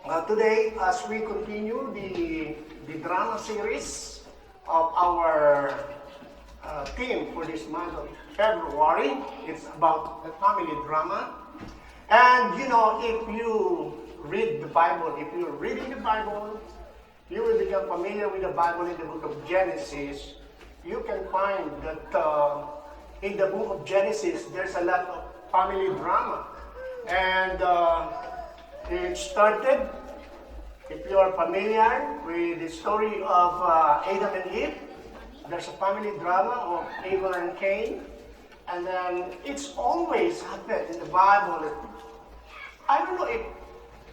Today, as we continue the drama series of our theme for this month of February, it's about the family drama. And you know, if you read the Bible, if you're reading the Bible, you will become familiar with the Bible in the book of Genesis. You can find that in the book of Genesis, there's a lot of family drama. And it started, if you are familiar with the story of Adam and Eve, there's a family drama of Abel and Cain. And then it's always happened in the Bible. I don't know if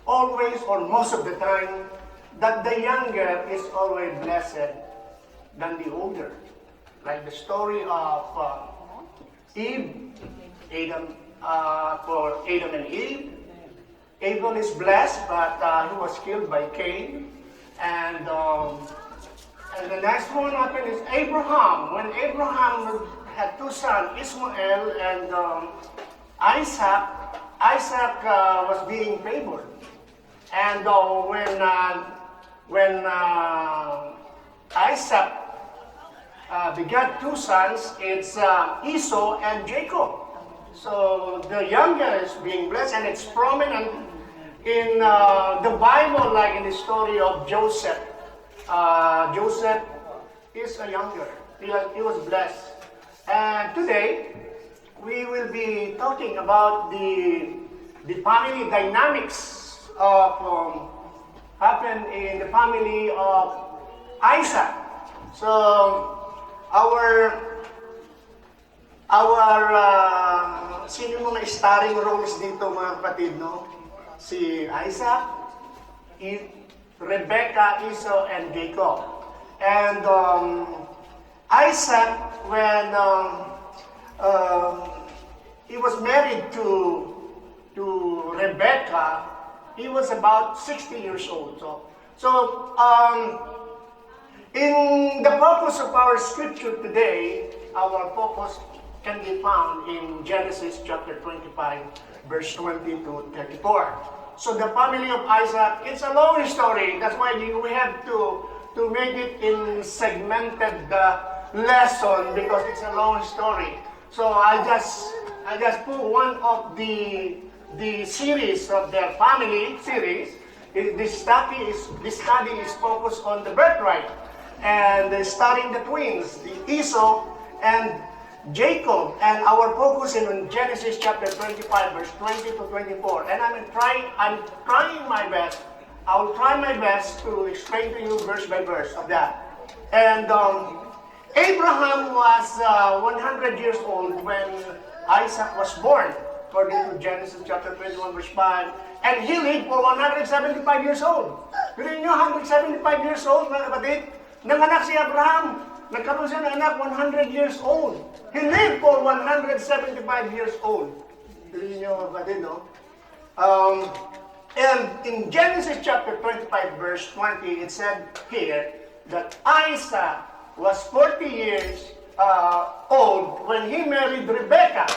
always or most of the time that the younger is always blessed than the older. Like the story of Eve, for Adam and Eve. Abel is blessed, but he was killed by Cain. And the next one happened is Abraham. When Abraham had two sons, Ishmael and Isaac, Isaac was being favored. And when Isaac begat two sons, it's Esau and Jacob. So the younger is being blessed, and it's prominent in the Bible, like in the story of Joseph. Joseph is a younger. He was blessed. And today, we will be talking about the family dynamics of happened in the family of Isaac. So our sino yung mga starring roles dito, mga kapatid, no? Si Isaac, Rebecca, Esau, and Jacob. And Isaac, when he was married to Rebecca, he was about 60 years old. So in the focus of our scripture today, our focus can be found in Genesis chapter 25, verse 20 to 34. So the family of Isaac, it's a long story. That's why we have to make it in segmented lesson, because it's a long story. So I just put one of the series of their family series. This study is focused on the birthright and studying the twins, the Esau and Jacob, and our focus is on Genesis chapter 25, verse 20 to 24. And I'm trying my best. I will try my best to explain to you verse by verse of that. And Abraham was 100 years old when Isaac was born, according to Genesis chapter 21, verse 5. And he lived for 175 years old. Pero nyo, 175 years old, mga kapatid, nanganak si Abraham. Nagkaroon siya ng anak, 100 years old. He lived for 175 years old. Tuloy niyo, kapatid, no? And in Genesis chapter 25, verse 20, it said here that Isaac was 40 years old when he married Rebecca,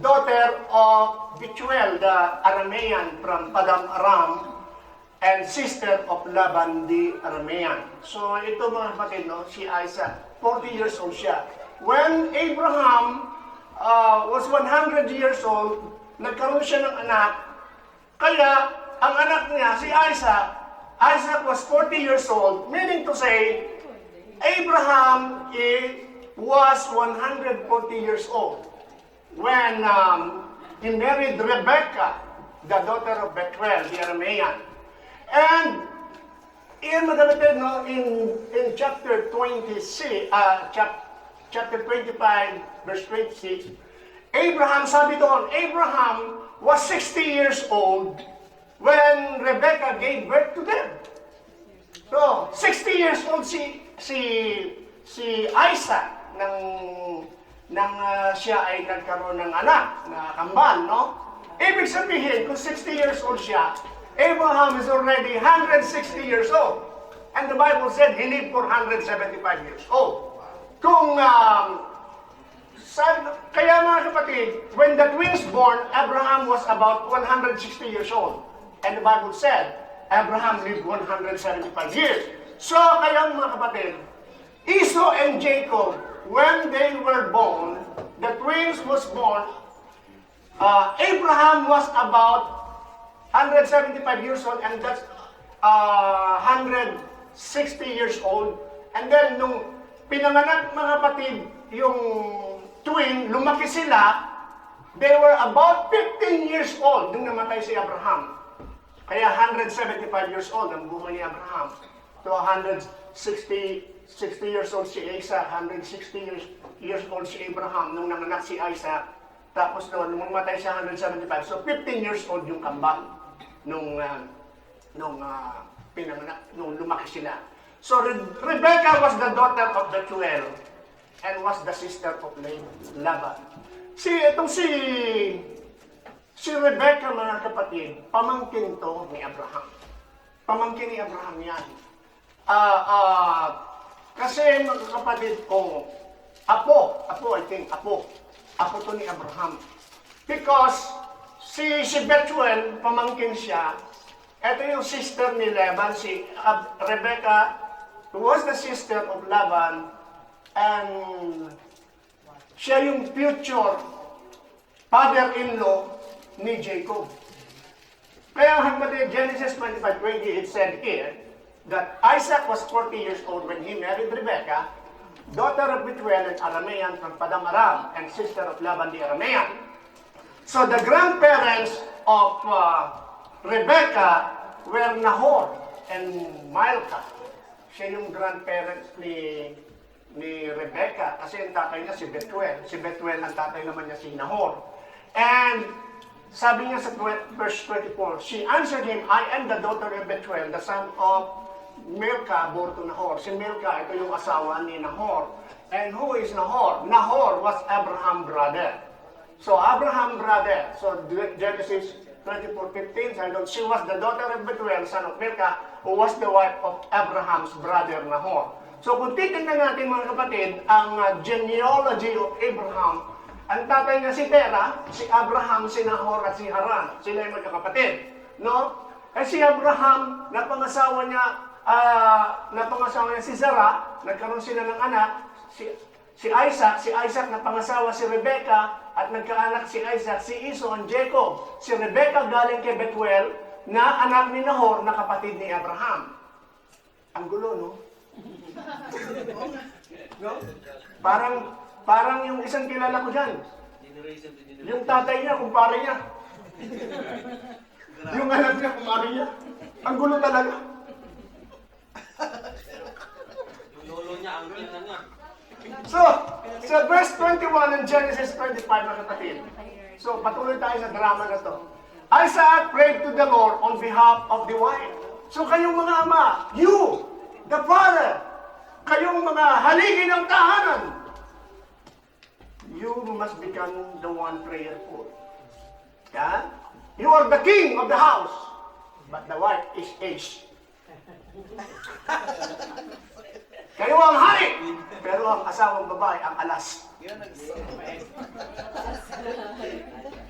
daughter of Bethuel, the Aramean from Padam Aram, and sister of Laban the Aramean. So ito, mga kapatid, no, si Isaac, 40 years old siya. When Abraham was 100 years old, nagkaroon siya ng anak. Kaya ang anak niya, si Isaac was 40 years old, meaning to say, Abraham was 140 years old when he married Rebecca, the daughter of Bethuel, the Aramean. And in chapter 26, chapter 25, verse 26, Abraham, sabi doon, Abraham was 60 years old when Rebecca gave birth to them. So, 60 years old si Isaac nang siya ay nagkaroon ng anak na kambal, no? Ibig sabihin, kung 60 years old siya, Abraham is already 160 years old. And the Bible said he lived for 175 years old. Kung kaya mga kapatid, when the twins born, Abraham was about 160 years old. And the Bible said Abraham lived 175 years. So, kaya mga kapatid, Esau and Jacob, when they were born, the twins was born, Abraham was about 175 years old, and that's 160 years old. And then, nung pinanganak mga kapatid, yung twin, lumaki sila, they were about 15 years old nung namatay si Abraham. Kaya 175 years old ang buhay ni Abraham. To 160 years old si Isaac, 160 years old si Abraham nung nanganak si Isaac. Tapos nung namatay siya 175. So 15 years old yung kambal nung pinanganak, nung lumaki sila. So Rebecca was the daughter of Bethuel and was the sister of Laban. Si Rebecca, mga kapatid, pamangkin to ni Abraham. Pamangkin ni Abraham yan. Kasi mga kapatid ko, apo to ni Abraham. Because si Bethuel, pamangkin siya. Ito yung sister ni Laban, si Rebecca, who was the sister of Laban, and siya yung future father-in-law ni Jacob. Kaya hanggang Genesis 25:20, it said here that Isaac was 40 years old when he married Rebekah, daughter of Bethuel, an Aramean from Padam Aram, and sister of Laban the Aramean. So the grandparents of Rebekah were Nahor and Milcah. Siya yung grandparents ni Rebekah kasi ang tatay niya si Bethuel. Si Bethuel ang tatay naman niya si Nahor. And sabi niya sa verse 24, she answered him, I am the daughter of Bethuel, the son of Milcah, born to Nahor. Si Milcah, ito yung asawa ni Nahor. And who is Nahor? Nahor was Abraham's brother. So Abraham's brother, so Genesis 24:15, she was the daughter of Bethuel, son of Milcah, who was the wife of Abraham's brother Nahor. So kung titignan natin mga kapatid, ang genealogy of Abraham, ang tatay niya si Terah, si Abraham, si Nahor at si Haran. Sila yung magkakapatid. No? Eh si Abraham, napangasawa niya si Sarah, nagkaroon sila ng anak, si Isaac napangasawa si Rebecca, at nagkaanak si Isaac, si Esau and Jacob. Si Rebecca galing kay Bethuel, na anak ni Nahor, na kapatid ni Abraham. Ang gulo, no? No? Parang yung isang kilala ko dyan. Yung tatay niya, kumpare niya. Yung anak niya, kumpare niya. Ang gulo talaga. Yung lolo niya, uncle na niya. So, sa verse 21 ng Genesis 25, mga kapatid. So, patuloy tayo sa drama na to. Isaac prayed to the Lord on behalf of the wife. So, kayong mga ama, you, the father, kayong mga haligi ng tahanan, you must become the one prayerful. Yeah? You are the king of the house, but the wife is aged. Kayo ang hari, pero ang asawang babae ang alas.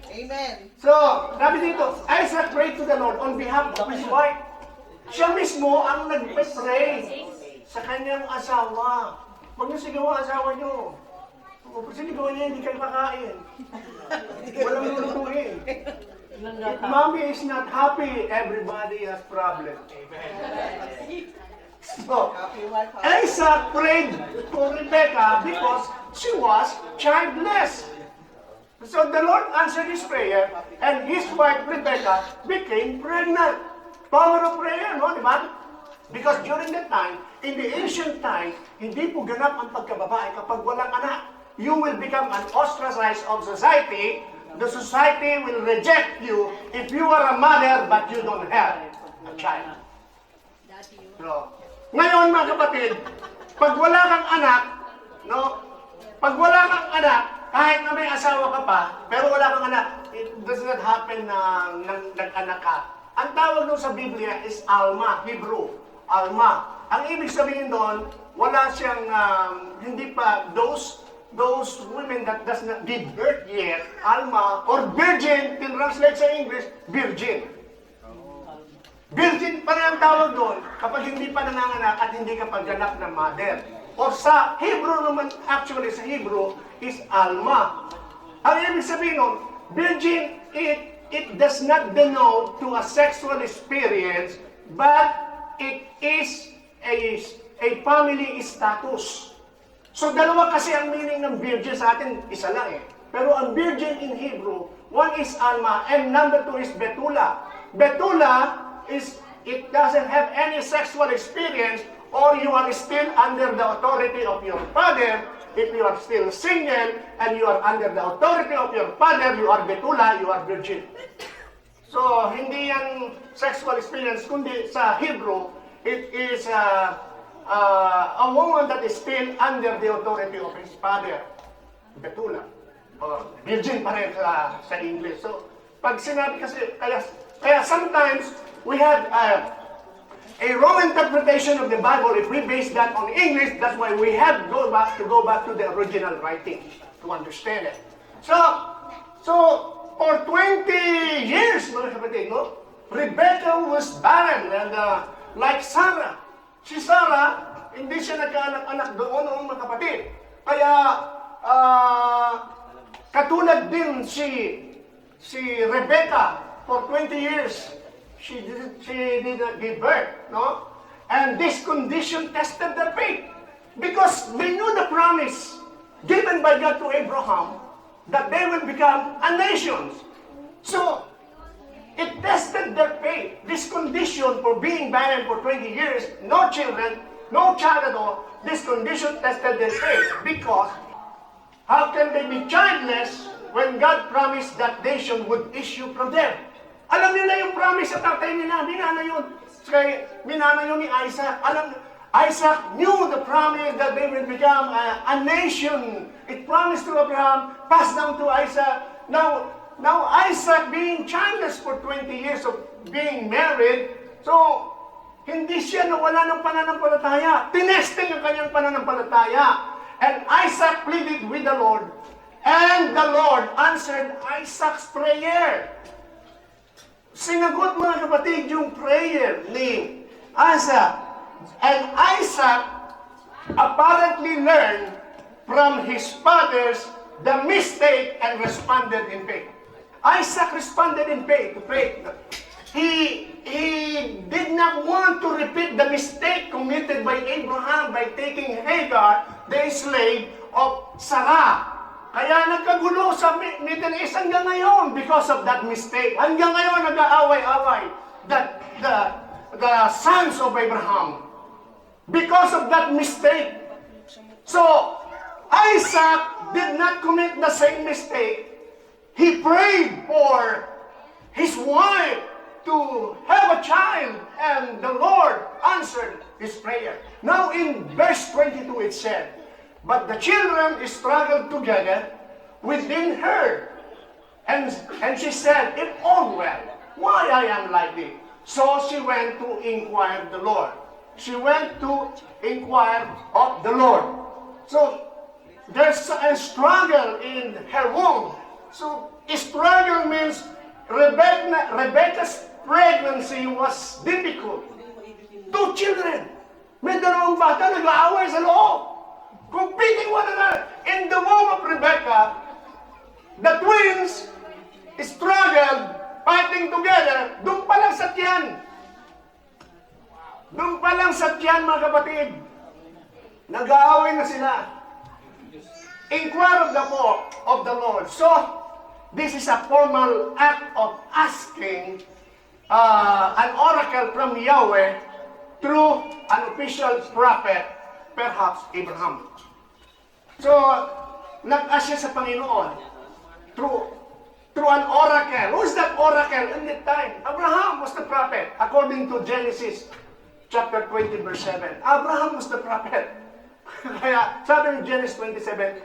Amen. So, sabi dito, Isaac prayed to the Lord on behalf of his wife. Siya mismo ang nag-pray sa kanyang asawa. Huwag niyo sigaw ang asawa niyo. Kung sinigaw niya, hindi kayo kakain. Walang lulutuin. If mommy is not happy, everybody has problem. Amen. So, Isaac prayed for Rebecca because she was childless. So the Lord answered his prayer, and his wife Rebecca became pregnant. Power of prayer, no? Diba? Because during that time, in the ancient time, hindi po ganap ang pagkababae kapag walang anak. You will become an ostracized of society. The society will reject you if you are a mother but you don't have a child. No. Ngayon mga kapatid, pag wala kang anak, no? Pag wala kang anak, kahit na may asawa ka pa, pero wala kang anak, it does not happen na nag-anak ka. Ang tawag doon sa Biblia is Alma, Hebrew, Alma. Ang ibig sabihin doon, wala siyang, hindi pa, those women that does not give birth yet, Alma, or virgin, tinranslate sa English, virgin. Virgin pa rin ang tawag doon kapag hindi pa nanganganak at hindi ka pagganap ng mother. O sa Hebrew naman, actually sa Hebrew, is Alma. Ang ibig sabihin nun, virgin, it does not denote to a sexual experience, but it is a family status. So dalawa kasi ang meaning ng virgin sa atin, isa lang eh. Pero ang virgin in Hebrew, one is Alma, and number two is Betula. Betula is, it doesn't have any sexual experience, or you are still under the authority of your father. If you are still single, and you are under the authority of your father, you are Betula, you are virgin. So, hindi yan sexual experience, kundi sa Hebrew, it is a woman that is still under the authority of his father. Betula. Virgin pa rin sa English. So, pag sinabi kasi, kaya sometimes we have a wrong interpretation of the Bible. If we base that on English, that's why we have to go back to the original writing to understand it. So for 20 years, mga kapatid, no? Rebecca was barren, and like Sarah. Si Sarah, hindi siya nagkaanak-anak doon, mga kapatid. Kaya, katulad din si Rebecca, for 20 years, she did not give birth, no? And this condition tested their faith. Because they knew the promise given by God to Abraham that they will become a nation. So, it tested their faith. This condition for being barren for 20 years, no children, no child at all, this condition tested their faith. Because, how can they be childless when God promised that nation would issue from them? Alam nila yung promise sa tatay nila. Minana yun ni Isaac. Isaac knew the promise that they will become a nation. It promised to Abraham, passed down to Isaac. Now Isaac being childless for 20 years of being married, so hindi siya nawala ng pananampalataya. Tinesting ang kanyang pananampalataya. And Isaac pleaded with the Lord. And the Lord answered Isaac's prayer. Sinagot, mga kapatid, yung prayer ni Isaac. And Isaac apparently learned from his fathers the mistake and responded in faith. Isaac responded in faith. He did not want to repeat the mistake committed by Abraham by taking Hagar, the slave of Sarah. Kaya nagkagulo sa Middle East hanggang ngayon because of that mistake. Hanggang ngayon nag-aaway-away the sons of Abraham because of that mistake. So, Isaac did not commit the same mistake. He prayed for his wife to have a child, and the Lord answered his prayer. Now in verse 22 it said, but the children struggled together within her. And she said, if all well, why I am like this? So she went to inquire of the Lord. She went to inquire of the Lord. So there's a struggle in her womb. So struggle means Rebecca's pregnancy was difficult. 2 children. May dalawang bata nag-aaway sa loob. Competing one another. In the womb of Rebecca, the twins struggled, fighting together. Doon pa lang sa tiyan. Doon pa lang sa tiyan, mga kapatid. Nag-aaway na sila. Inquire of the Lord. So, this is a formal act of asking an oracle from Yahweh through an official prophet, perhaps Abraham. So, nag-ask siya sa Panginoon through an oracle. Who's that oracle in that time? Abraham was the prophet, according to Genesis chapter 20, verse 7. Abraham was the prophet. Kaya, sabi ng Genesis 27,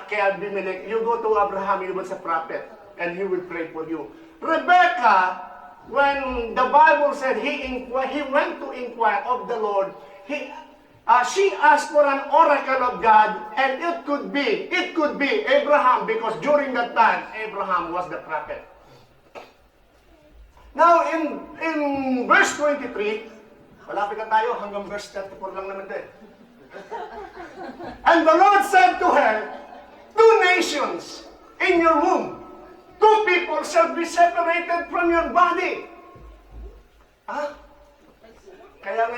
kay Abimelech, you go to Abraham, he was a prophet, and he will pray for you. Rebecca, when the Bible said he went to inquire of the Lord, she asked for an oracle of God, and it could be Abraham, because during that time, Abraham was the prophet. Now, in verse 23, malapit na tayo, hanggang verse 34 lang naman din. And the Lord said to her, two nations in your womb, two people shall be separated from your body. Ah? Kaya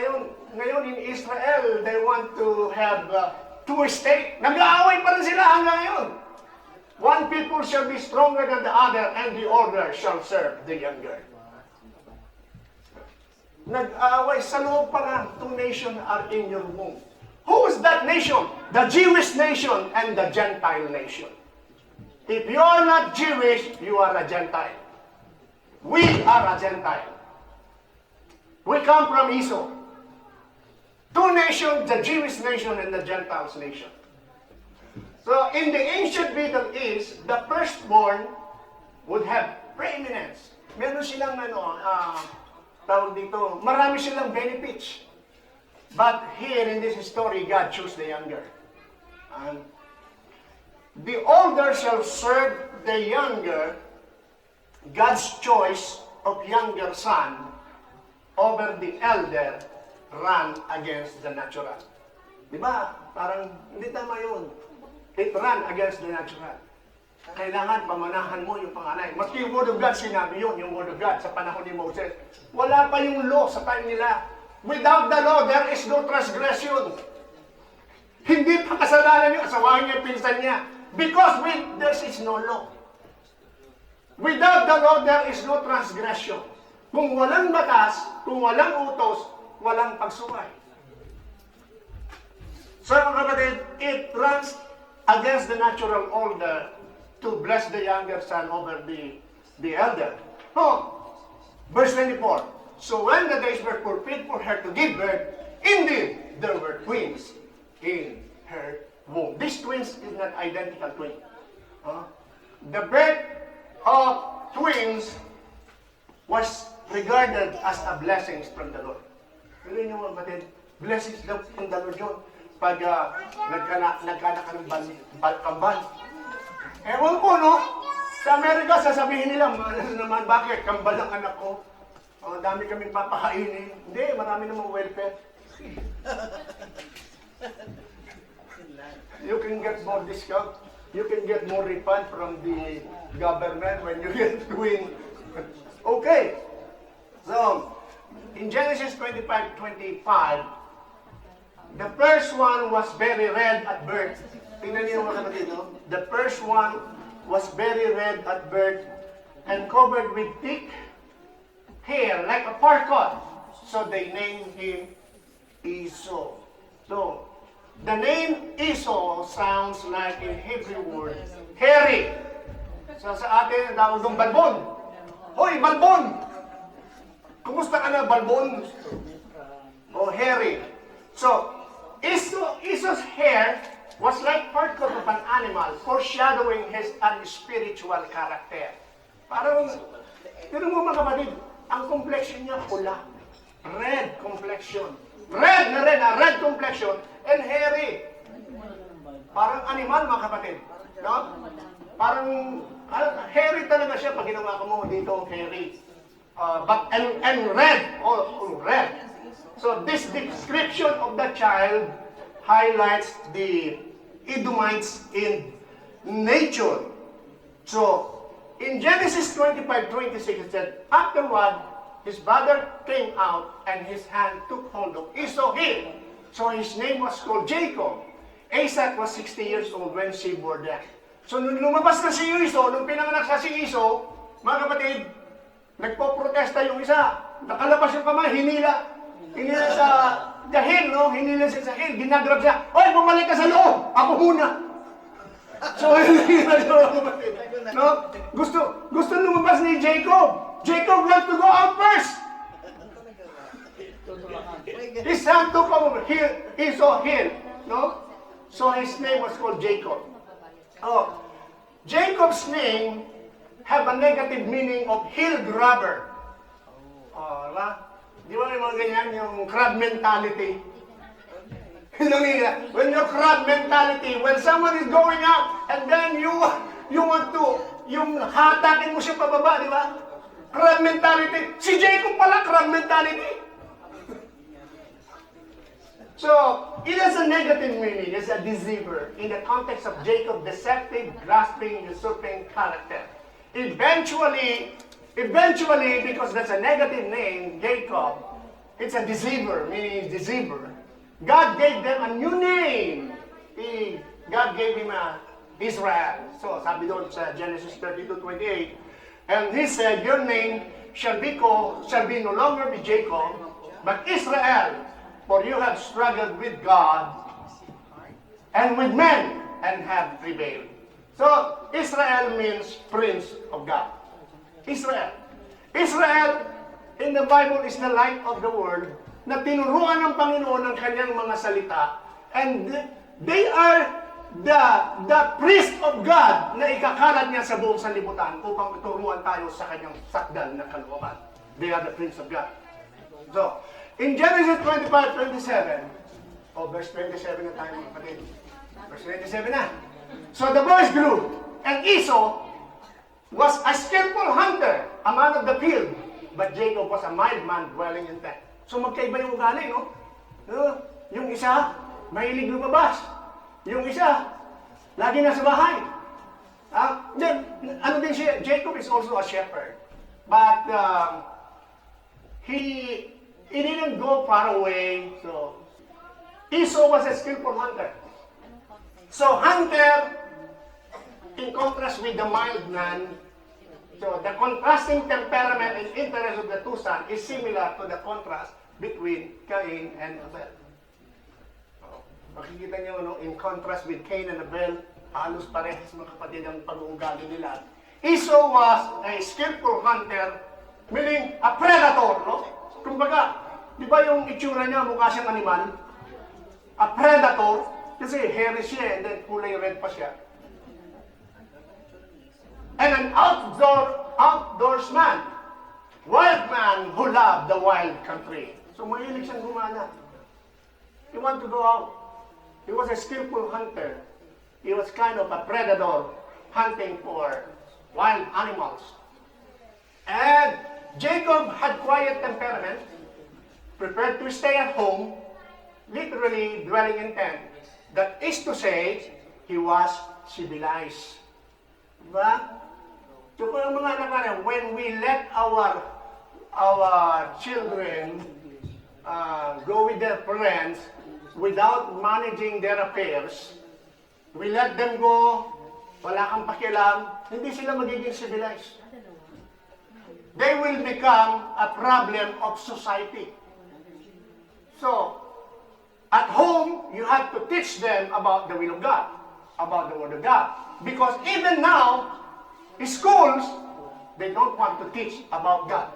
ngayon in Israel, they want to have two state. Nag-aaway pa rin sila hanggang ngayon. One people shall be stronger than the other, and the older shall serve the younger. Nag-aaway sa loob pa nga, two nations are in your womb. Who is that nation? The Jewish nation and the Gentile nation. If you are not Jewish, you are a Gentile. We are a Gentile. We come from Esau. Two nations, the Jewish nation and the Gentiles nation. So in the ancient Middle East, the firstborn would have preeminence. Meron silang tawag dito, marami silang benefits. But here in this story, God chose the younger. And the older shall serve the younger. God's choice of younger son over the elder ran against the natural. Di ba? Parang hindi tama yun. It ran against the natural. Kailangan pamanahan mo yung panganay. Maski yung Word of God, sinabi yun, yung Word of God sa panahon ni Moses. Wala pa yung law sa time nila. Without the law, there is no transgression. Hindi pa kasalanan yung asawahan niya, pinsan niya. Because there is no law. Without the law, there is no transgression. Kung walang batas, kung walang utos, walang pagsuway. So mga kapatid, it runs against the natural order to bless the younger son over the elder. Oh, verse 24. So when the days were fulfilled for her to give birth, indeed there were twins in her womb. These twins is not identical twin. The birth of twins was regarded as a blessing from the Lord. Hindi niyo mga batid, blessings daw from the Lord yun. Pag nagkana ka ng kambal. Ewan ko, no? Sa Amerika, sasabihin nila, naman, bakit? Kambal ang anak ko. Dami kaming papakainin. Hindi, marami namang welfare. You can get more discount. You can get more refund from the government when you get twin. Okay. So, in Genesis 25:25, the first one was very red at birth. Tingnan niyo mga kapatid, no? The first one was very red at birth and covered with thick hair like a parka. So they named him Esau. So, the name Esau sounds like in Hebrew word, hairy. So sa atin, tawag doon balbon. Hoy, balbon! Kumusta ka na, balbon? O hairy. So, Esau's hair was like part of an animal, foreshadowing his unspiritual character. Parang, pero mo mga kapatid, ang complexion niya pula. Red complexion. Red complexion and hairy. Parang animal mga kapatid. No? Parang hairy talaga siya pag ginawa ko mo dito hairy. And red. Red. So this description of the child highlights the Edomites in nature. So, in Genesis 25:26 it said, afterward, his brother came out and his hand took hold of Esau's heel. So his name was called Jacob. Isaac was 60 years old when she bore them. So nung lumabas na si Esau, nung pinanganak sa si Esau, mga kapatid, nagpo-protesta yung isa. Nakalabas yung kamay, hinila sa dahil, no? Hinila siya sa hill, ginagrab siya. Oy, bumalik ka sa loob! Ako muna! So, hinila siya, no? Gusto lumabas ni Jacob. Jacob wants to go out first. His son took over. Esau hill, no? So, his name was called Jacob. Oh, Jacob's name have a negative meaning of hill grabber. Oh, diba? Di ba yung mga ganyan, yung crab mentality? When your crab mentality, when someone is going up, and then you want to, yung hatakin mo siya pababa, di ba? Crab mentality. Si Jacob pala, crab mentality. So, it has a negative meaning. It's a deceiver. In the context of Jacob, deceptive, grasping, usurping character. Eventually, because that's a negative name, Jacob, it's a deceiver, meaning deceiver. God gave them a new name. God gave him a Israel. So, sabi doon sa Genesis 32:28, and he said, your name shall be no longer be Jacob, but Israel, for you have struggled with God and with men and have prevailed. So, Israel means Prince of God. Israel. Israel, in the Bible, is the light of the world na tinuruan ng Panginoon ng kanyang mga salita, and they are the priest of God na ikakalat niya sa buong sanlibutan upang turuan tayo sa kanyang sakdal na kalooban. They are the Prince of God. So, in Genesis 25:27, verse 27 na tayo mga kapatid. Verse 27 na. So the boys grew, and Esau was a skillful hunter, a man of the field, but Jacob was a mild man dwelling in tent. So magkaiba yung ugali, no? Yung isa, mahilig lumabas. Yung isa, lagi nasa bahay. Ano din siya? Jacob is also a shepherd. But he didn't go far away. So Esau was a skillful hunter. So hunter, in contrast with the mild man, so the contrasting temperament and interest of the two sons is similar to the contrast between Cain and Abel. Makikita niyo, no, in contrast with Cain and Abel, halos parehas mga kapatid ang pag-uugali nila. Esau was a skillful hunter, meaning a predator, no? Kumbaga, di ba yung itsura niya, mukha siyang animal? A predator, kasi hairy siya, and then kulay red pa siya. And an outdoorsman, wild man who loved the wild country. So mahilig siyang gumana. He want to go out. He was a skillful hunter. He was kind of a predator hunting for wild animals. And Jacob had quiet temperament, prepared to stay at home, literally dwelling in tent. That is to say, he was civilized. Diba? So kung mga anak natin, when we let our children go with their friends, without managing their affairs, we let them go, wala kang pakialam, hindi sila magiging civilized. They will become a problem of society. So, at home, you have to teach them about the will of God, about the Word of God. Because even now, schools, they don't want to teach about God.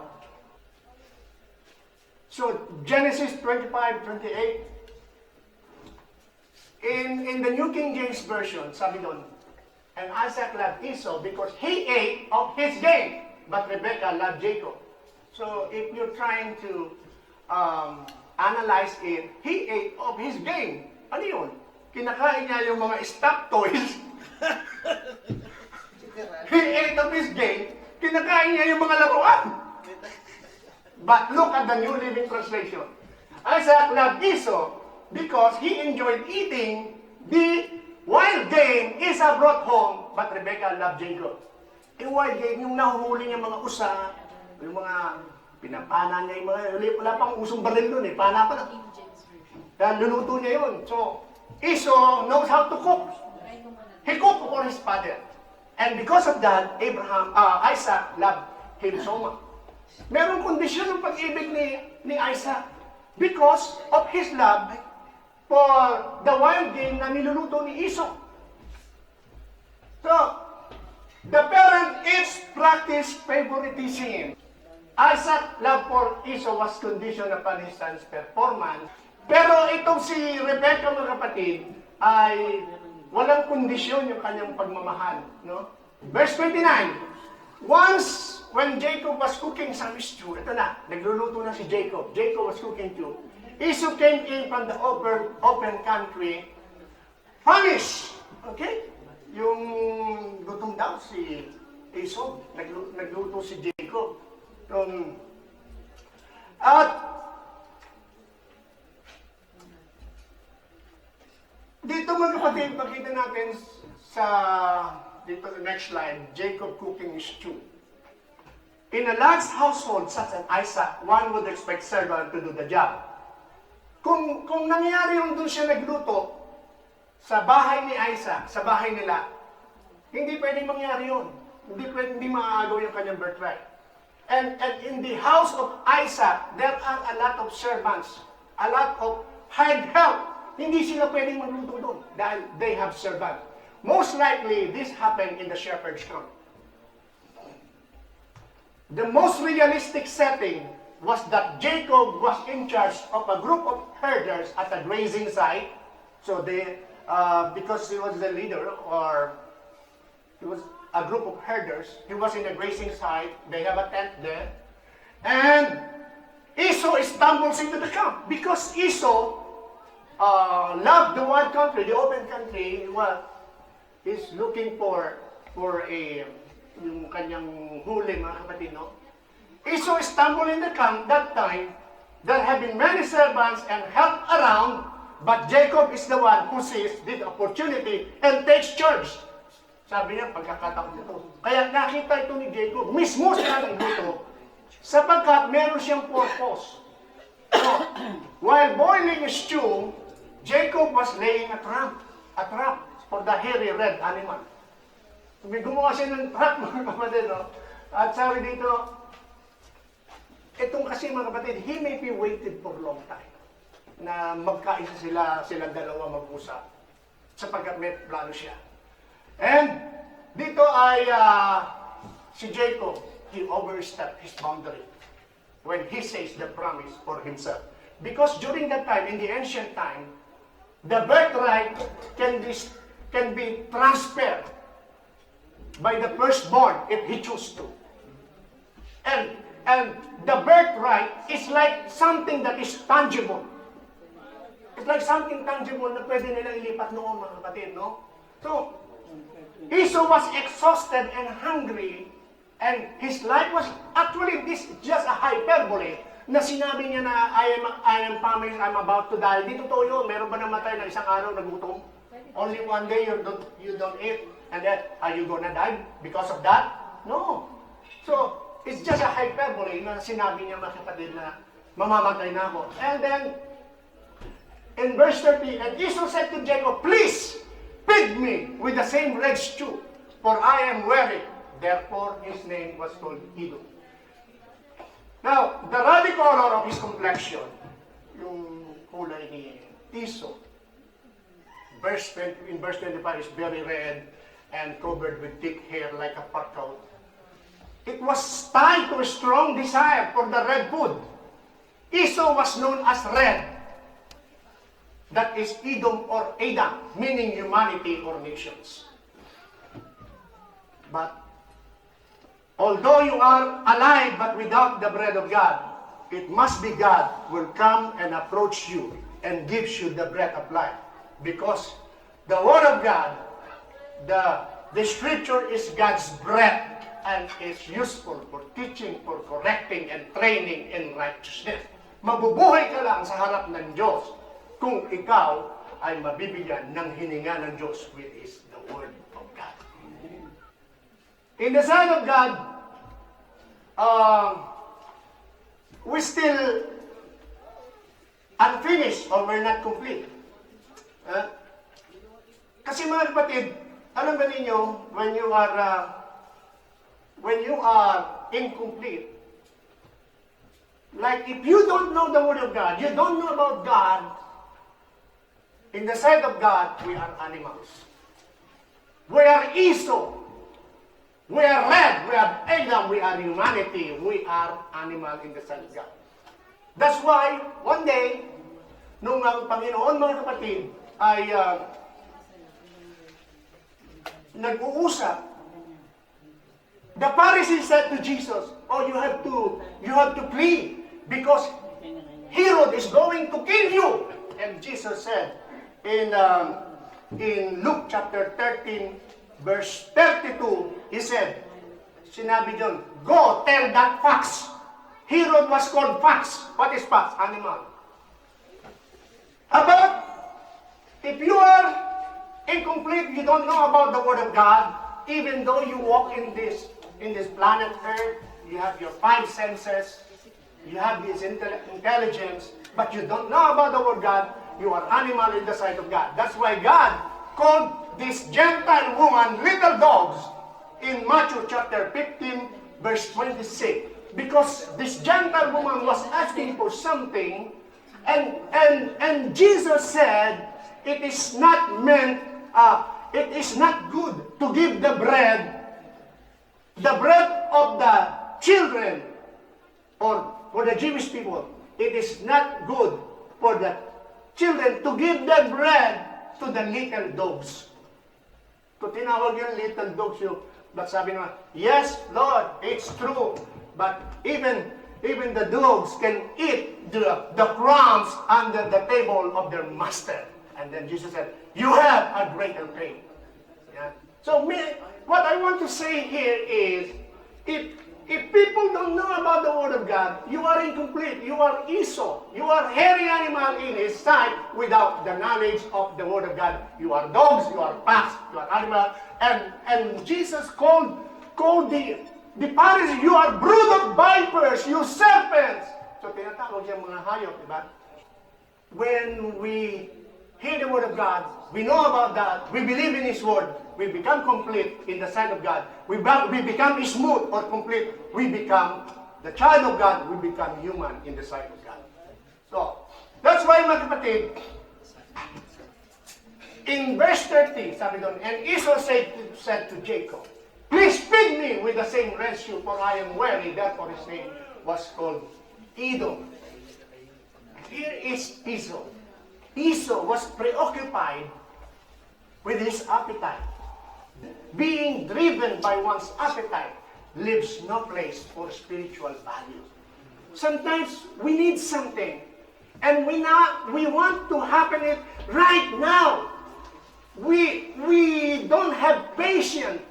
So, Genesis 25:28, in the New King James Version, sabi doon, and Isaac loved Esau because he ate of his game, but Rebekah loved Jacob. So if you're trying to analyze it, he ate of his game. Ano yun? Kinakain niya yung mga stuffed toys. He ate of his game. Kinakain niya yung mga laruan. But look at the New Living Translation. Isaac loved Esau because he enjoyed eating the wild game Esau brought home, but Rebekah loved Jacob. Yung wild game, yung nahuhuli niya mga usa, yung mga pinapana niya, yung mga, wala pang usong baril doon eh, pana pa na. Kaya luluto niya yun. So, Esau knows how to cook. He cooked for his father. And because of that, Isaac loved him so much. Merong kondisyon ng pag-ibig ni Isaac because of his love for the wild game na niluluto ni Esau. So, the parent each practiced favoritism. Isaac's love for Esau was conditioned upon his son's performance. Pero itong si Rebekah, mga kapatid, ay walang kondisyon yung kanyang pagmamahal. No? Verse 29, once when Jacob was cooking some stew, ito na, nagluluto na si Jacob. Jacob was cooking stew. Esau came in from the open country, famished. Okay? Yung gutom daw si Esau, nagluto si Jacob. At dito mga kapatid, makita natin sa dito next slide, Jacob cooking stew. In a large household such as Isaac, one would expect servant to do the job. Kung nangyari yung doon siya nagluto sa bahay ni Isaac, sa bahay nila, hindi pwedeng mangyari yun. Hindi maaagaw yung kanyang birthright. And in the house of Isaac, there are a lot of servants, a lot of hired help. Hindi sila pwedeng magluto doon dahil they have servants. Most likely, this happened in the shepherd's camp. The most realistic setting was that Jacob was in charge of a group of herders at a grazing site. So because he was the leader, or he was a group of herders, he was in a grazing site, they have a tent there, and Esau stumbles into the camp because Esau loved the wild country, the open country. Well, he's looking for yung kanyang huli, mga kapatid, no? Esau stumbled in the camp that time. There have been many servants and help around, but Jacob is the one who sees this opportunity and takes charge. Sabi niya, pagkakataon nito. Kaya nakita ito ni Jacob, mismo siya ng dito, sapagkat meron siyang purpose. So, while boiling a stew, Jacob was laying a trap for the hairy red animal. May gumawa siya ng trap, mga kapatid, no? At sabi dito, itong kasi mga kapatid, he may be waited for a long time na magkaisa sila dalawa mag-usap sapagkat may plano siya. And dito ay si Jacob, he overstepped his boundary when he says the promise for himself. Because during that time, in the ancient time, the birthright can be transferred by the firstborn if he chooses to. And the birthright is like something that is tangible. It's like something tangible na pwede nilang ilipat noon, mga kapatid, no? So, Esau was exhausted and hungry, and his life was actually this just a hyperbole na sinabi niya na I am famished, I'm about to die. Di totoo yun. Meron ba namatay na isang araw nagutom? Only one day you don't eat, and then are you gonna die because of that? No. So it's just a hyperbole na sinabi niya, mga kapatid, na mamamatay na ako. And then in verse 30, and Esau said to Jacob, please feed me with the same red stew, for I am weary. Therefore, his name was called Edom. Now, the ruddy color of his complexion, yung kulay ni Esau, in verse 25 is very red and covered with thick hair like a fur coat. It was tied to a strong desire for the red food. Esau was known as red. That is Edom or Adam, meaning humanity or nations. But although you are alive but without the bread of God, it must be God will come and approach you and gives you the bread of life. Because the Word of God, the Scripture is God's bread and is useful for teaching, for correcting, and training in righteousness. Mabubuhay ka lang sa harap ng Diyos kung ikaw ay mabibigyan ng hininga ng Diyos, which is the Word of God. In the sight of God, we still unfinished or we're not complete. Kasi mga kapatid, alam ba ninyo, when you are incomplete, like if you don't know the Word of God, you don't know about God, in the sight of God, we are animals. We are Esau. We are red. We are Adam. We are humanity. We are animal in the sight of God. That's why, one day, nung ang Panginoon, mga kapatid, ay nag-uusap, the Pharisees said to Jesus, "Oh, you have to flee because Herod is going to kill you." And Jesus said in Luke chapter 13, verse 32, he said, sinabi doon, "Go tell that fox Herod was called fox. What is fox? Animal. About, if you are incomplete, you don't know about the Word of God, even though you walk in this planet Earth, you have your five senses, you have this intelligence, but you don't know about the Word of God, you are animal in the sight of God. That's why God called this Gentile woman little dogs in Matthew chapter 15, verse 26. Because this Gentile woman was asking for something, and Jesus said, it is not meant, it is not good to give the bread of the children, or for the Jewish people. It is not good for the children to give the bread to the little dogs. So tinawag yung little dogs yung, but sabi naman, yes, Lord, it's true. But even the dogs can eat the crumbs under the table of their master. And then Jesus said, you have a greater faith. Yeah. So what I want to say here is, if people don't know about the Word of God, you are incomplete. You are Esau. You are hairy animal in His sight without the knowledge of the Word of God. You are dogs, you are pets, you are animal. And Jesus called the Pharisees, you are brood of vipers, you serpents. So tinatawag yung mga hayop, di ba? When we hear the Word of God, we know about that, we believe in His Word, we become complete in the sight of God. We become smooth or complete. We become the child of God. We become human in the sight of God. So, that's why mga kapatid, in verse 30, sabi doon, and Esau said to Jacob, please feed me with the same ratio, for I am weary. Therefore his name was called Edom. Here is Esau. Esau was preoccupied with his appetite. Being driven by one's appetite leaves no place for spiritual values. Sometimes we need something, and we want to happen it right now. We don't have patience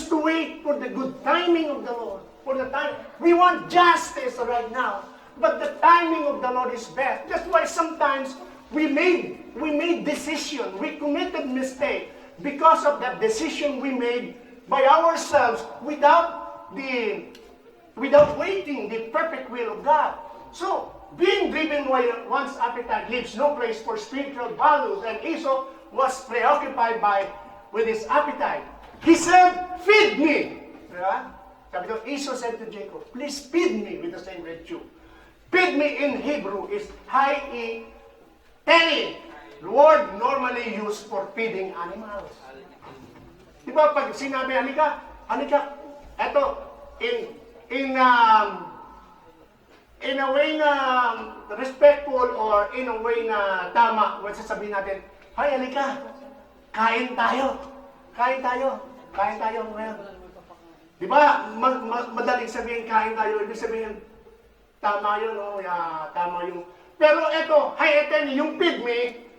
to wait for the good timing of the Lord. For the time we want justice right now, but the timing of the Lord is best. That's why sometimes we made decision, we committed mistake because of that decision we made by ourselves without waiting the perfect will of God. So, being driven by one's appetite leaves no place for spiritual values, and Esau was preoccupied with his appetite. He said, feed me. Diba? Sabi ko, Esau said to Jacob, please feed me with the same ratio. Feed me in Hebrew is hai-i teni. Word normally used for feeding animals. Diba pag sinabi, halika, eto, in a way na respectful or in a way na tama, when sasabihin natin, hay, halika, kain tayo ngayon. Diba, madaling sabihin kain tayo, ibig sabihin, tama yun, tama yung, pero eto, hay, eten, yung feed me,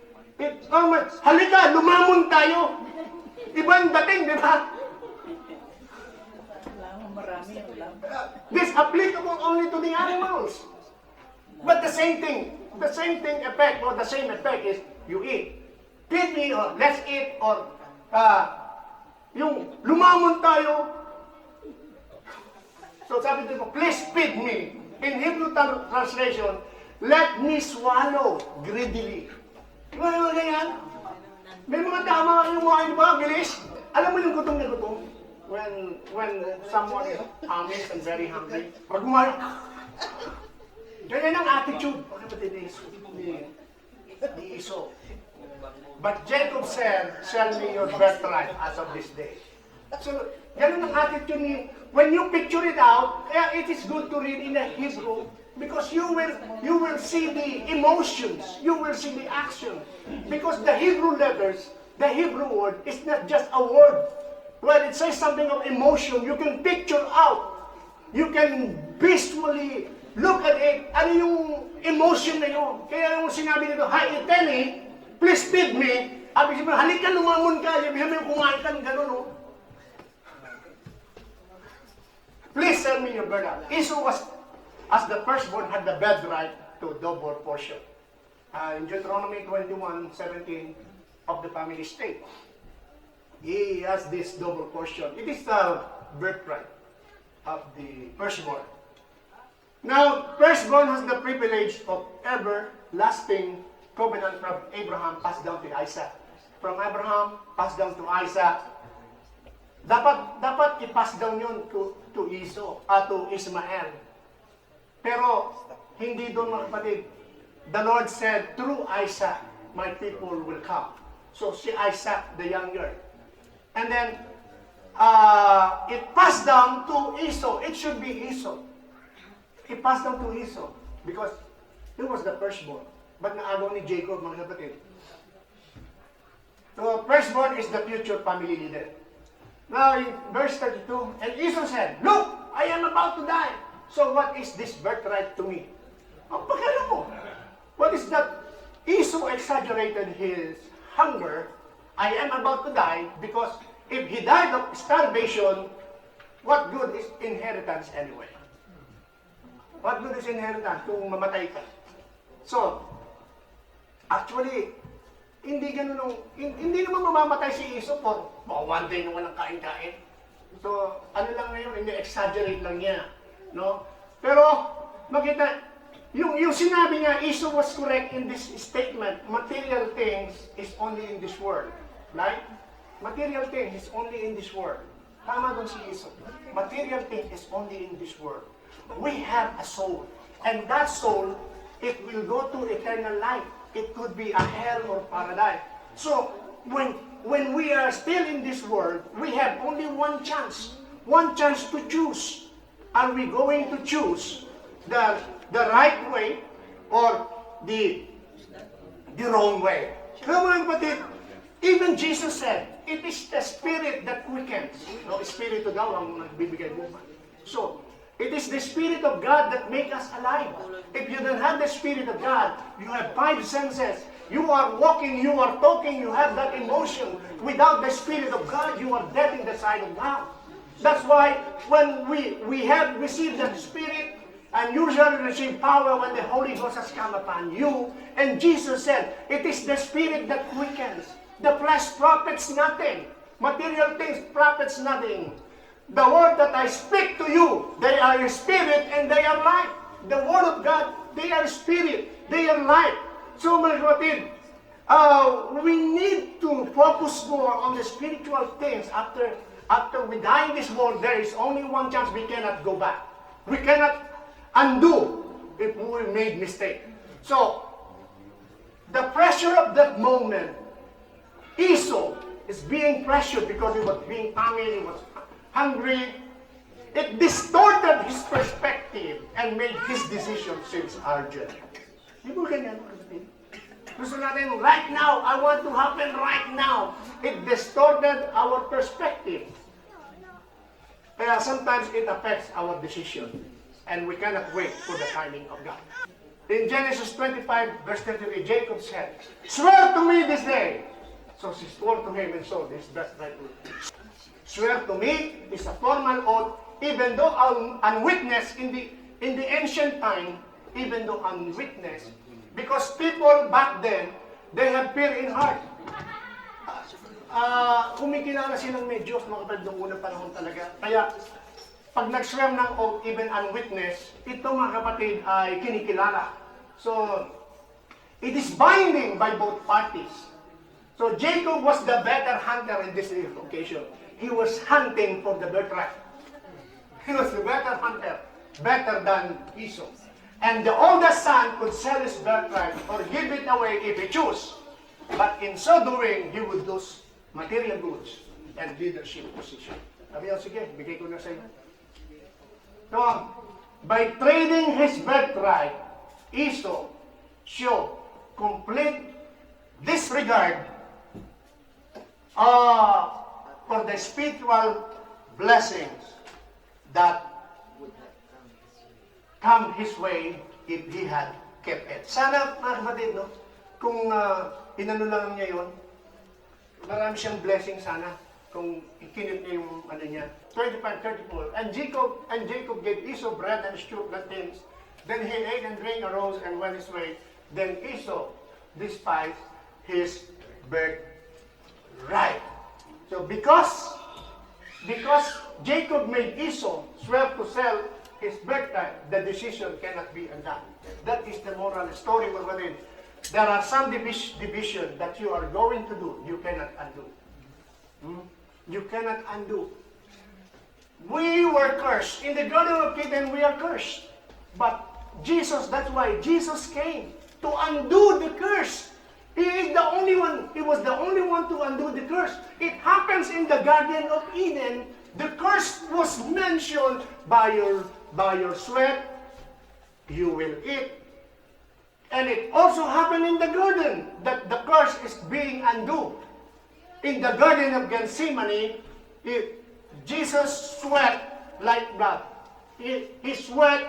halika, lumamon tayo. Ibang dating, di ba? This applicable only to the animals. But the same thing effect, or the same effect is, you eat. Feed me, or let's eat, or yung lumamon tayo. So sabi dito, please feed me. In Hebrew translation, let me swallow greedily. Diba yung ganyan? May mga tama yung mga di ba, bilis. Alam mo yung gutom na gutom? When someone is famished and very hungry, pag kumain, ganyan ang attitude. Pagkatid ni Esau. But Jacob said, sell me your birthright as of this day. So, ganun ang attitude ni, when you picture it out, it is good to read in the Hebrew, because you will see the emotions, you will see the action. Because the Hebrew letters, the Hebrew word is not just a word. When it says something of emotion, you can picture out. You can visually look at it. Ano yung emotion na yun? Kaya yung sinabi nito, hi, Iteni, please feed me. Abi sabihin, halika, lumamon ka. Abi sabihin, kumain ka, gano'n, no? Please sell me your birthright. Esau was as the firstborn had the birthright to double portion. In Deuteronomy 21:17 of the family state, he has this double portion. It is the birthright of the firstborn. Now, firstborn has the privilege of everlasting covenant from Abraham passed down to Isaac. From Abraham, passed down to Isaac. Dapat i-pass down yun to Ismael. Pero, hindi doon mga kapatid. The Lord said, through Isaac, my people will come. So, si Isaac, the younger. And then, it passed down to Esau. It should be Esau. It passed down to Esau because he was the firstborn. But naagaw ni Jacob, mga kapatid. So, firstborn is the future family leader. Now, in verse 32, and Esau said, look, I am about to die. So, what is this birthright to me? Ang pagkala mo. What is that? Esau exaggerated his hunger. I am about to die because if he died of starvation, what good is inheritance anyway? What good is inheritance kung mamatay ka? So, actually, hindi naman mamamatay si Esau for one day na walang kain-kain. So, ano lang ngayon, hindi exaggerate lang niya, no? Pero, makita, yung sinabi niya, Esau was correct in this statement, material things is only in this world. Right? Material things is only in this world. Tama doon si Esau. Material things is only in this world. We have a soul. And that soul, it will go to eternal life. It could be a hell or paradise. So, when we are still in this world, we have only one chance. One chance to choose. Are we going to choose the right way or the wrong way? Kaya mga kapatid, even Jesus said, it is the Spirit that quickens. No, Espiritu daw ang nagbibigay buhay. So, it is the Spirit of God that makes us alive. If you don't have the Spirit of God, you have five senses. You are walking, you are talking, you have that emotion. Without the Spirit of God, you are dead in the sight of God. That's why when we have received the Spirit, and you shall receive power when the Holy Ghost has come upon you. And Jesus said, it is the Spirit that quickens. The flesh profits nothing. Material things profits nothing. The word that I speak to you, they are spirit and they are life. The word of God, they are spirit, they are life. So mga kapatid, we need to focus more on the spiritual things. After we die in this world, there is only one chance. We cannot go back. We cannot undo if we made mistake. So, the pressure of that moment, Esau is being pressured because he was being hungry, he was hungry. It distorted his perspective and made his decision seems urgent. Di ba ganyan? Gusto natin, right now, I want to happen right now. It distorted our perspective. Kaya sometimes it affects our decision. And we cannot wait for the timing of God. In Genesis 25, verse 33, Jacob said, swear to me this day. So she swore to him and so this birthright. Swear to me is a formal oath, even though unwitnessed in the ancient time, even though unwitnessed, because people back then, they have fear in heart. Kumikilala silang may Diyos, mga kapatid, noong unang panahon talaga. Kaya, pag nag-swear ng oath, even unwitnessed, ito mga kapatid ay kinikilala. So, it is binding by both parties. So, Jacob was the better hunter in this occasion. He was hunting for the birthright. He was the better hunter, better than Esau. And the oldest son could sell his birthright or give it away if he chose. But in so doing, he would lose material goods and leadership position. Sabi niya, sige, bigay ko na sa iyo. So, by trading his birthright, Esau showed complete disregard for the spiritual blessings that come his way if he had kept it. Sana, mga kapatid, no? Kung inano lang niya yun, marami siyang blessing sana kung ikinip niya yung ano niya. 25, 34. And Jacob gave Esau bread and stewed plantains Then he ate and drank, arose, and went his way. Then Esau despised his birthright. So because Jacob made Esau swear to sell his birthright, the decision cannot be undone. That is the moral story, mga kapatid. There are some division that you are going to do, you cannot undo. You cannot undo. We were cursed. In the Garden of Eden, we are cursed. But Jesus, that's why Jesus came to undo the curse. He is the only one. He was the only one to undo the curse. It happens in the Garden of Eden. The curse was mentioned by your sweat, you will eat. And it also happened in the garden that the curse is being undone. In the Garden of Gethsemane, Jesus sweat like blood. His sweat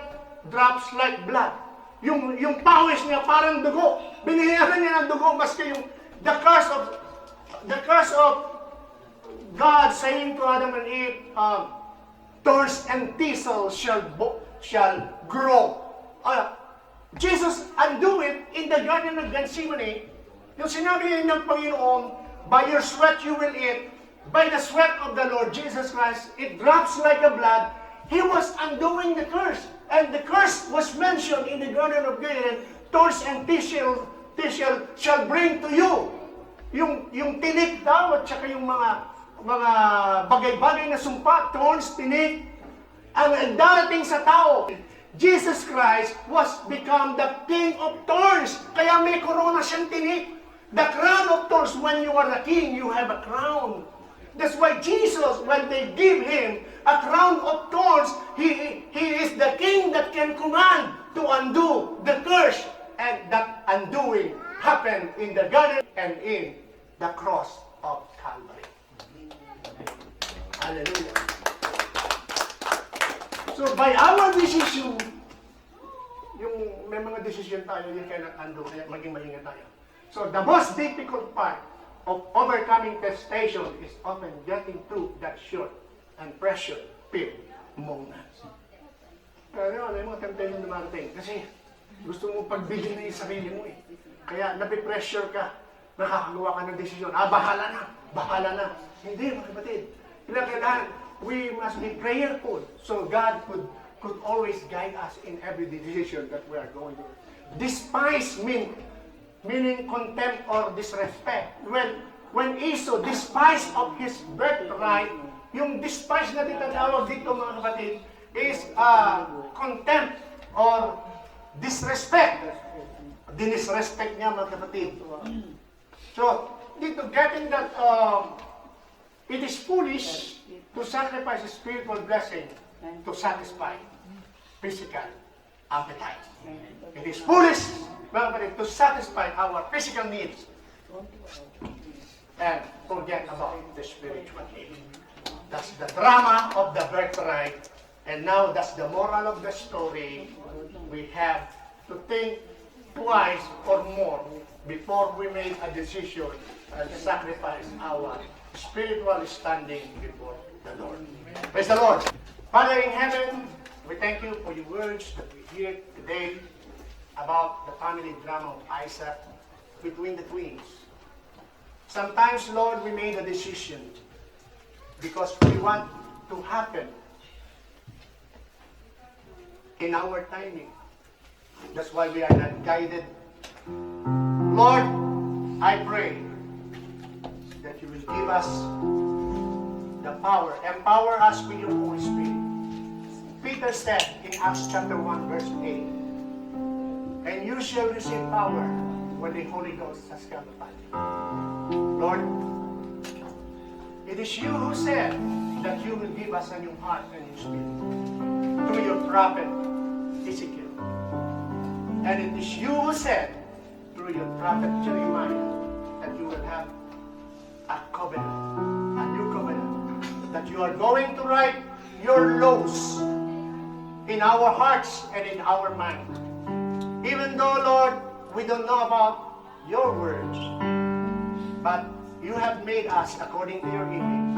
drops like blood. Yung pawis niya parang dugo. Binihiran niya ng dugo maski yung the curse of God saying to Adam and Eve, thorns and thistles shall grow. Jesus undo it in the Garden of Gethsemane. Yung sinabi niya ng Panginoon, by your sweat you will eat, by the sweat of the Lord Jesus Christ, it drops like a blood. He was undoing the curse. And the curse was mentioned in the Garden of Eden, thorns and thistles shall bring to you. Yung tinik daw at saka yung mga bagay-bagay na sumpa, thorns, tinik, ang darating sa tao. Jesus Christ was become the King of Thorns. Kaya may corona siyang tinik. The crown of thorns, when you are the king, you have a crown. That's why Jesus, when they give him a crown of thorns, he is the king that can command to undo the curse. And that undoing happened in the garden and in the cross of Calvary. Hallelujah. So by our decision, yung may mga decision tayo, you cannot undo, kaya maging maingat tayo. So the most difficult part of overcoming temptation is often getting through that short and pressure-filled moments. Pero ano yung mga temptation na marating? Kasi gusto mo pagbigyan na yung sarili mo eh. Kaya napipressure ka, nakakagawa ka ng desisyon. Bahala na. Hindi, mga kapatid. Kailangan, we must be prayerful so God could always guide us in every decision that we are going to. Despise meaning contempt or disrespect. When Esau despised of his birthright, yung despise na tinatawag dito mga kapatid is contempt or disrespect. Dinisrespect niya mga kapatid. So, dito getting that it is foolish to sacrifice a spiritual blessing to satisfy physical appetite. It is foolish, mga kapatid, to satisfy our physical needs and forget about the spiritual needs. That's the drama of the birthright, and now that's the moral of the story. We have to think twice or more before we make a decision and sacrifice our spiritual standing before the Lord. Praise the Lord. Father in heaven, we thank you for your words that we hear today about the family drama of Isaac between the twins. Sometimes, Lord, we made a decision because we want to happen in our timing. That's why we are not guided. Lord, I pray that you will give us the power, empower us with your Holy Spirit. Peter said in Acts chapter 1 verse 8, and you shall receive power when the Holy Ghost has come upon you. Lord, it is you who said that you will give us a new heart and new spirit through your prophet Ezekiel. And it is you who said through your prophet Jeremiah that you will have a covenant, a new covenant, that you are going to write your laws in our hearts and in our mind. Even though, Lord, we don't know about your words, but you have made us according to your image.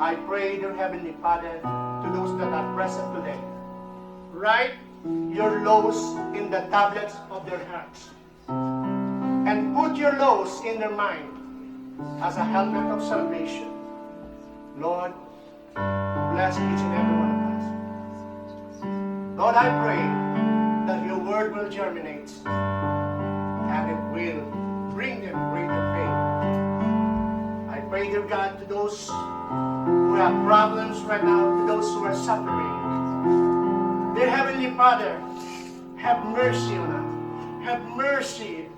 I pray, dear Heavenly Father, to those that are present today, write your laws in the tablets of their hearts, and put your laws in their mind as a helmet of salvation. Lord, bless each and every one of us. Lord, I pray that your word will germinate and it will bring them greater faith. I pray, dear God, to those who have problems right now, to those who are suffering. Dear Heavenly Father, have mercy on us. Have mercy.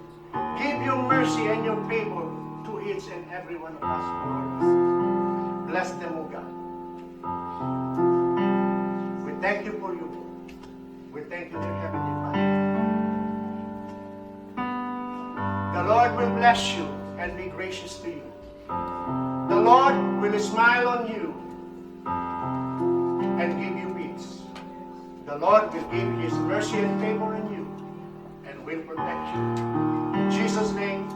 Give your mercy and your favor to each and every one of us, Lord. Bless them, O God. We thank you for your word. We thank you, dear Heavenly Father. The Lord will bless you and be gracious to you. The Lord will smile on you and give you peace. The Lord will give his mercy and favor on you and will protect you. In Jesus' name,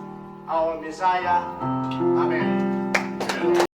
our Messiah. Amen.